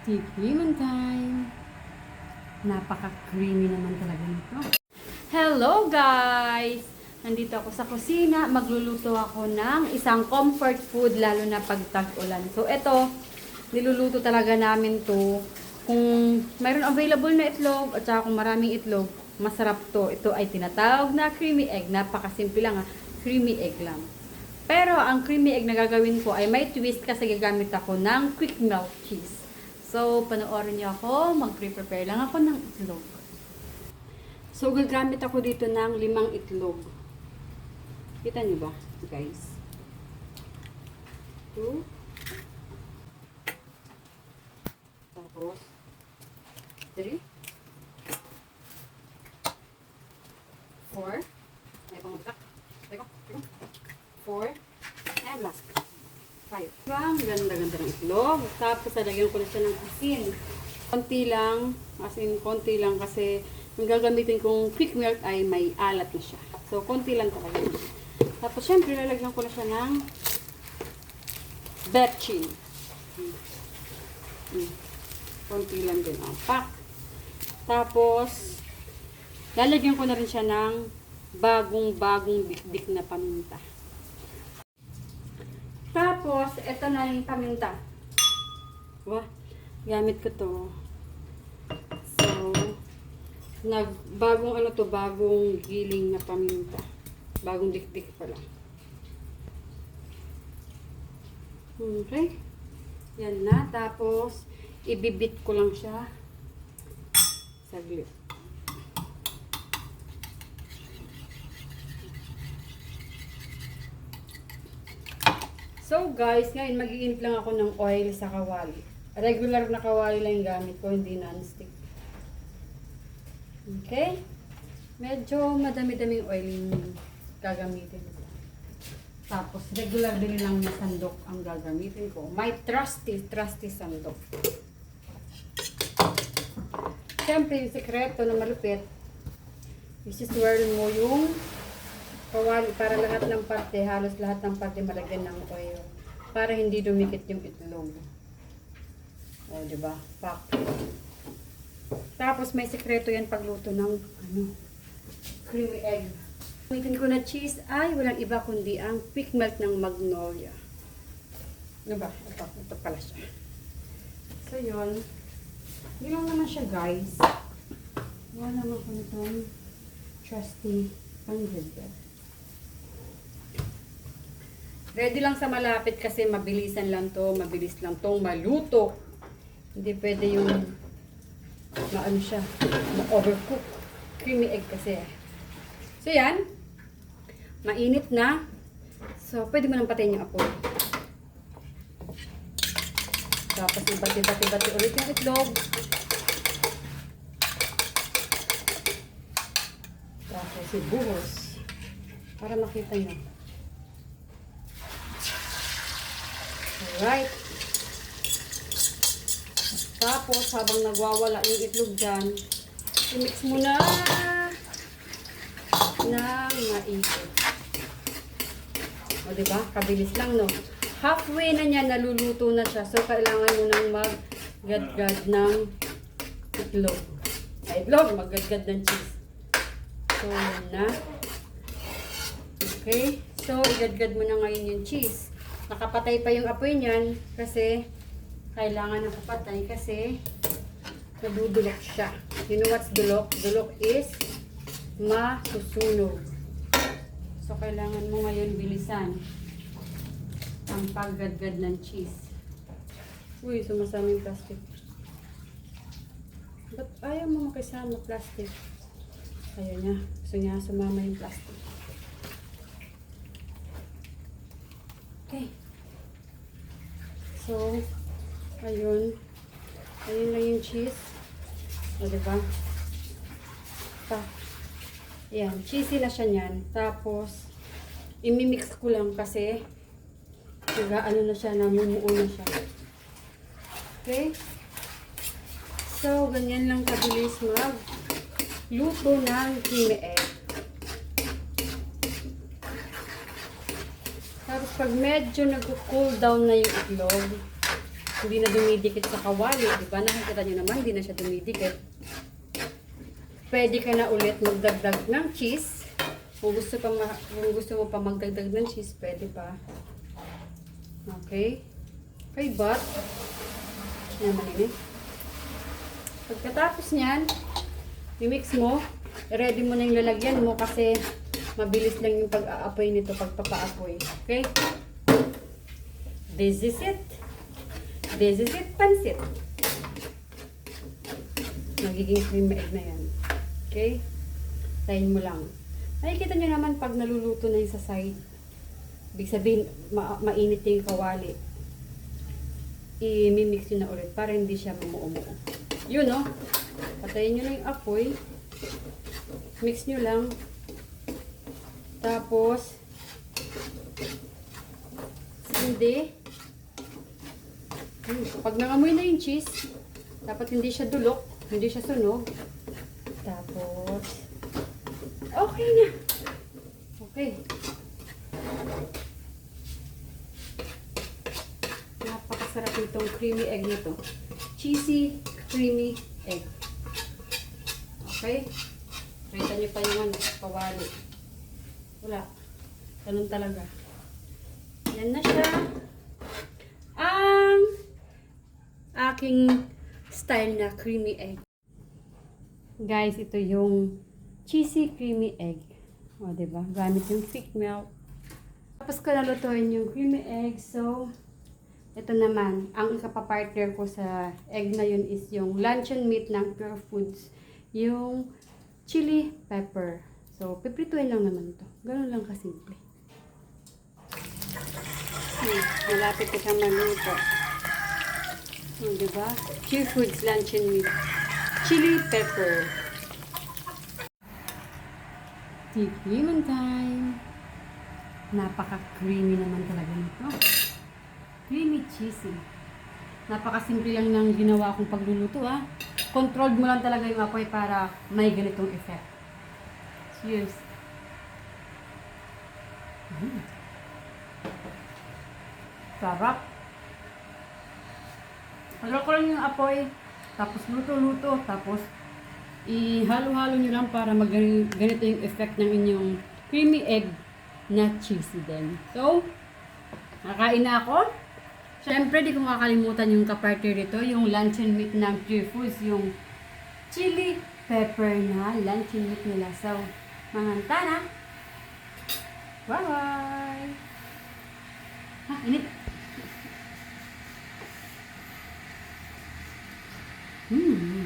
Tikman time. Napaka-creamy naman talaga nito. Hello guys! Nandito ako sa kusina. Magluluto ako ng isang comfort food lalo na pag tag-ulan. So ito, niluluto talaga namin to. Kung mayroon available na itlog at saka kung maraming itlog, masarap to. Ito ay tinatawag na creamy egg. Napakasimple lang ha. Creamy egg lang. Pero ang creamy egg na gagawin ko ay may twist kasi gagamit ako ng quick melt cheese. So, panoorin niyo ako. Mag-prepare lang ako ng itlog. So, gagamit ako dito ng 5 itlog. Kita niyo ba, guys? 2. Tapos, 3. 4. May pangutak. Teko. 4. And last. 5. Ang ganda-ganda ng itlog. Tapos, alagyan ko na siya ng asin. Konti lang. Asin, konti lang kasi yung gagamitin kong quick melt ay may alat na siya. So, konti lang talaga. Tapos, syempre, lalagyan ko na siya ng betchin. Konti lang din ang pack. Tapos, lalagyan ko na rin siya ng bagong dikdik na paminta. Tapos, ito na yung paminta. Wah, gamit ko to. So, bagong giling na paminta. Bagong dikdik pala. Okay. Yan na. Tapos, ibibit ko lang siya. Saglit. So guys, ngayon mag-iinit lang ako ng oil sa kawali. Regular na kawali lang yung gamit ko, hindi non-stick. Okay? Medyo madami-daming oil yung gagamitin ko. Tapos regular din lang na sandok ang gagamitin ko. May trusty sandok. Siyempre yung sekreto na malupit, isi-swirl mo yung kawali para lahat ng parte, halos lahat ng parte malagyan ng oil. Para hindi dumikit yung itlog. O, diba? Pak. Tapos may sekreto yan pagluto ng creamy egg. Gamitin ko na cheese ay walang iba kundi ang quick melt ng Magnolia. Diba? Ito pala siya. So, yun. Hindi lang naman siya, guys. Wala naman ko nitong trusty ingredient. Ready lang sa malapit kasi mabilisan lang to, mabilis lang tong maluto. Hindi pwede yung maano siya, ma-overcook. Creamy egg kasi. So yan, mainit na. So pwede mo nang patayin yung apoy. Tapos ibati-bati ulit yung itlog. Tapos ibuhos para makita nyo. Alright. Tapos, habang nagwawala yung itlog dyan, i-mix mo na ng maikot. O, diba? Kabilis lang, no? Halfway na niya, naluluto na siya. So, kailangan mo nang mag-gadgad ng itlog. Ay, itlog, mag-gadgad ng cheese. So, yan na. Okay. So, i-gadgad mo na ngayon yung cheese. Nakapatay pa yung apoy niyan kasi kailangan nakapatay kasi nadudulok siya. You know what's dulok? Dulok is masusunog. So, kailangan mo ngayon bilisan ang paggadgad ng cheese. Uy, sumasama yung plastic. Ba't ayaw mo makisama plastic? Ayaw niya. Gusto niya sumama yung plastic. Okay. So, ayun. Ayun lang yung cheese. O, diba? Ayan. Cheesy na siya niyan. Tapos, imimix ko lang kasi ano na siya, namumuo na siya. Okay? So, ganyan lang kabilis luto ng creamy egg. Tapos pag medyo nag-cool down na yung itlog, Hindi na dumidikit sa kawali. Diba? Nakikita nyo naman, hindi na siya dumidikit. Pwede ka na ulit magdagdag ng cheese. Kung gusto mo pa magdagdag ng cheese, pwede pa. Okay? Okay, but, yan malinit. Pagkatapos niyan, i-mix mo, ready mo na yung lalagyan mo kasi mabilis lang yung pag-aapoy nito, pagpapaapoy. Okay? This is it. This is it, pansit. Magiging creamy egg na yan. Okay? Tayin mo lang. Nakikita nyo naman pag naluluto na yung sa side. Ibig sabihin, mainit yung kawali. I-mix nyo na ulit para hindi siya mamuumuo. Yun, no? Patayin nyo na yung apoy. Mix nyo lang. Tapos, hindi. Pag nangamoy na yung cheese, dapat hindi siya dulok, hindi siya sunog. Tapos, okay na. Okay. Napakasarap itong creamy egg nito. Cheesy, creamy egg. Okay? Kita nyo pa yung kawali. Wala. Ganun talaga. Yan na siya. Ang aking style na creamy egg. Guys, ito yung cheesy creamy egg. O, diba? Gamit yung thick milk. Tapos ko nalutuin yung creamy egg. So, ito naman. Ang ikapapartner ko sa egg na yun is yung luncheon meat ng Pure Foods. Yung chili pepper. So, piprituin lang naman ito. Ganun lang kasimple. Malapit ko siya maluto. O, diba? Pure Foods luncheon meat. Chili pepper. Tikman time. Napaka-creamy naman talaga nito. Creamy cheesy. Napaka-simple lang ng ginawa kong pagluluto, ha. Controlled mo lang talaga yung apoy para may ganitong effect. Cheers. Sarap. Halo ko lang yung apoy. Tapos luto-luto. Tapos ihalo-halo nyo lang para ganito yung effect ng inyong creamy egg na cheesy din. So, nakain na ako. Siyempre, di ko makakalimutan yung kapartner dito, yung luncheon meat ng Pure Foods, yung chili pepper na luncheon meat nila. So, manganta na. Bye-bye! Ha, init. Mmm.